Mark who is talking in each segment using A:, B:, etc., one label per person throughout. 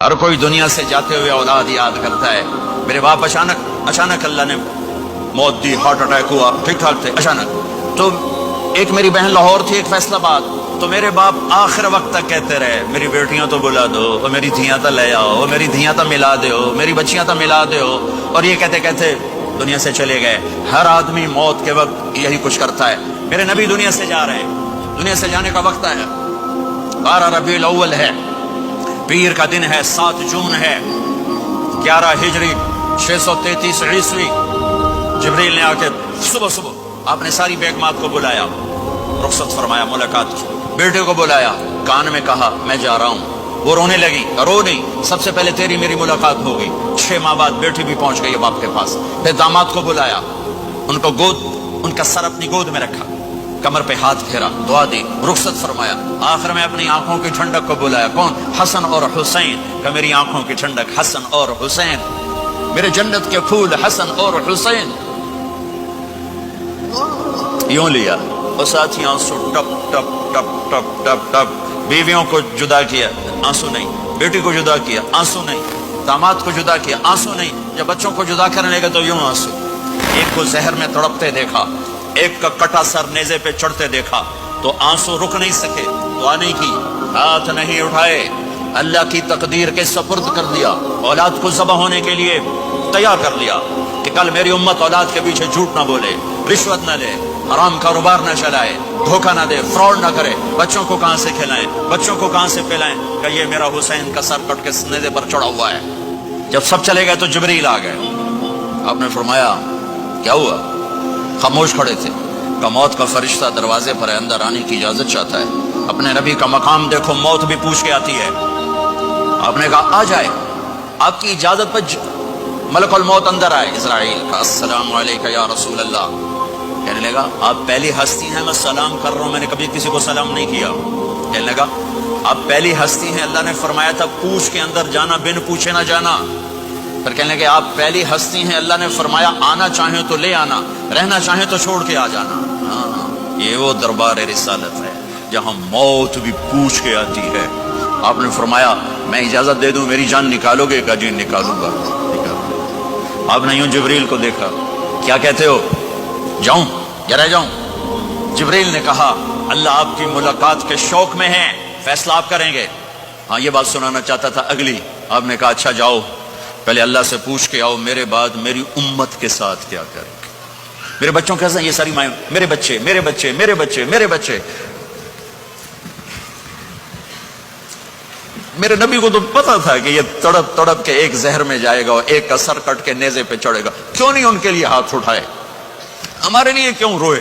A: ہر کوئی دنیا سے جاتے ہوئے اولاد یاد کرتا ہے. میرے باپ اچانک اللہ نے موت دی، ہارٹ اٹیک ہوا، ٹھیک ٹھاک تھے، اچانک. تو ایک میری بہن لاہور تھی، ایک فیصل آباد. تو میرے باپ آخر وقت تک کہتے رہے میری بیٹیاں تو بلا دو، اور میری دھیاں تو لے آؤ، میری دھیاں تو ملا دو، میری بچیاں تو ملا دو. اور یہ کہتے کہتے دنیا سے چلے گئے. ہر آدمی موت کے وقت یہی کچھ کرتا ہے. میرے نبی دنیا سے جا رہے ہیں، دنیا سے جانے کا وقت ہے. 12 ربیع الاول ہے، پیر کا دن ہے، 7 جون ہے، 11 ہجری 633 عیسوی. جبریل نے آ کے صبح آپ نے ساری بیگمات کو بلایا، رخصت فرمایا ملاقات کی. بیٹے کو بلایا، کان میں کہا میں جا رہا ہوں. وہ رونے لگی، رو نہیں، سب سے پہلے تیری میری ملاقات ہو گئی. 6 ماہ بعد بیٹی بھی پہنچ گئی باپ کے پاس. پھر داماد کو بلایا، ان کو ان کا سر اپنی گود میں رکھا، کمر پہ ہاتھ پھیرا، دعا دی، رخصت فرمایا. آخر میں اپنی آنکھوں کی ٹھنڈک کو بلایا. کون؟ حسن اور حسین. کہ میری آنکھوں کی ٹھنڈک حسن اور حسین، میرے جنت کے پھول حسن اور حسین. یوں لیا اور ساتھی آنسو ٹپ ٹپ ٹپ ٹپ ٹپ ٹپ. بیویوں کو جدا کیا، آنسو نہیں. بیٹی کو جدا کیا، آنسو نہیں. داماد کو جدا کیا، آنسو نہیں. جب بچوں کو جدا کرنے لگے تو یوں آنسو. ایک کو زہر میں تڑپتے دیکھا، ایک کا کٹا سر نیزے پہ چڑھتے دیکھا تو آنسو رک نہیں سکے، دعا نہیں کی، ہاتھ نہیں اٹھائے، اللہ کی تقدیر کے سپرد کر دیا. اولاد کو ذبح ہونے کے لیے تیار کر لیا کہ کل میری امت اولاد کے پیچھے جھوٹ نہ بولے، رشوت نہ لے، حرام کاروبار نہ چلائے، دھوکہ نہ دے، فراڈ نہ کرے. بچوں کو کہاں سے کھلائیں، بچوں کو کہاں سے پلائیں کہ یہ میرا حسین کا سر کٹ کے نیزے پر چڑھا ہوا ہے. جب سب چلے گئے تو جبریل آ گئے. آپ نے فرمایا کیا ہوا؟ خاموش کھڑے تھے. کہ موت کا فرشتہ دروازے پر ہے، اندر آنے کی اجازت چاہتا ہے. اپنے نبی کا مقام دیکھو، موت بھی پوچھ کے آتی ہے. آپ نے کہا آ جائے، آپ کی اجازت پر ملک الموت اندر آئے. اسرائیل کا السلام علیکہ یا رسول اللہ. کہنے لگا آپ پہلی ہستی ہیں، میں سلام کر رہا ہوں، میں نے کبھی کسی کو سلام نہیں کیا. کہنے لگا آپ پہلی ہستی ہیں، اللہ نے فرمایا تھا پوچھ کے اندر جانا، بن پوچھے نہ جانا. پھر کہنے لگے آپ پہلی ہستی ہیں، اللہ نے فرمایا آنا چاہیں تو لے آنا، رہنا چاہیں تو چھوڑ کے آ جانا. یہ وہ دربار رسالت ہے جہاں موت بھی پوچھ کے آتی ہے. آپ نے فرمایا میں اجازت دے دوں میری جان نکالو گے؟ کہ جی نکالوں گا. آپ نے یوں جبریل کو دیکھا، کیا کہتے ہو؟ جاؤں یا رہ جاؤں؟ جبریل نے کہا اللہ آپ کی ملاقات کے شوق میں ہیں، فیصلہ آپ کریں گے. ہاں یہ بات سنانا چاہتا تھا اگلی. آپ نے کہا اچھا جاؤ، پہلے اللہ سے پوچھ کے آؤ میرے بعد میری امت کے ساتھ کیا کریں گے. میرے بچوں کیسا، یہ ساری مائیں میرے بچے میرے بچے میرے بچے میرے بچے. میرے نبی کو تو پتا تھا کہ یہ تڑپ تڑپ کے ایک زہر میں جائے گا اور ایک کا سر کٹ کے نیزے پہ چڑھے گا. کیوں نہیں ان کے لیے ہاتھ اٹھائے؟ ہمارے لیے کیوں روئے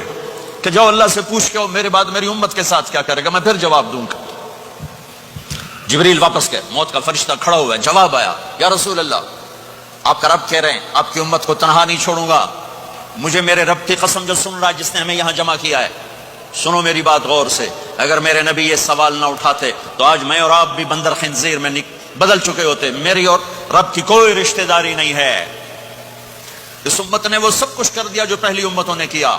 A: کہ جاؤ اللہ سے پوچھ کے آؤ میرے بعد میری امت کے ساتھ کیا کرے گا، میں پھر جواب دوں گا. جبریل واپس گئے، موت کا فرشتہ کھڑا ہوا ہے. جواب آیا یا رسول اللہ آپ کا رب کہہ رہے ہیں آپ کی امت کو تنہا نہیں چھوڑوں گا. مجھے میرے رب کی قسم جو سن رہا ہے جس نے ہمیں یہاں جمع کیا ہے، سنو میری بات غور سے. اگر میرے نبی یہ سوال نہ اٹھاتے تو آج میں اور آپ بھی بندر خنزیر میں بدل چکے ہوتے. میری اور رب کی کوئی رشتہ داری نہیں ہے. اس امت نے وہ سب کچھ کر دیا جو پہلی امتوں نے کیا،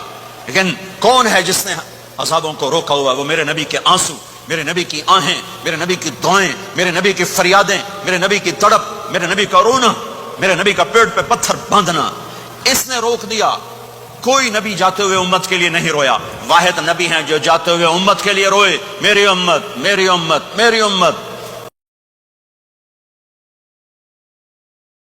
A: لیکن کون ہے جس نے عذابوں کو روکا ہوا؟ وہ میرے نبی کے آنسو، میرے نبی کی آہیں، میرے نبی کی دعائیں، میرے نبی کی فریادیں، میرے نبی کی تڑپ، میرے نبی کا رونا، میرے نبی کا پیٹ پہ پتھر باندھنا. اس نے روک دیا. کوئی نبی جاتے ہوئے امت کے لیے نہیں رویا. واحد نبی ہیں جو جاتے ہوئے امت کے لیے روئے، میری امت میری امت میری امت.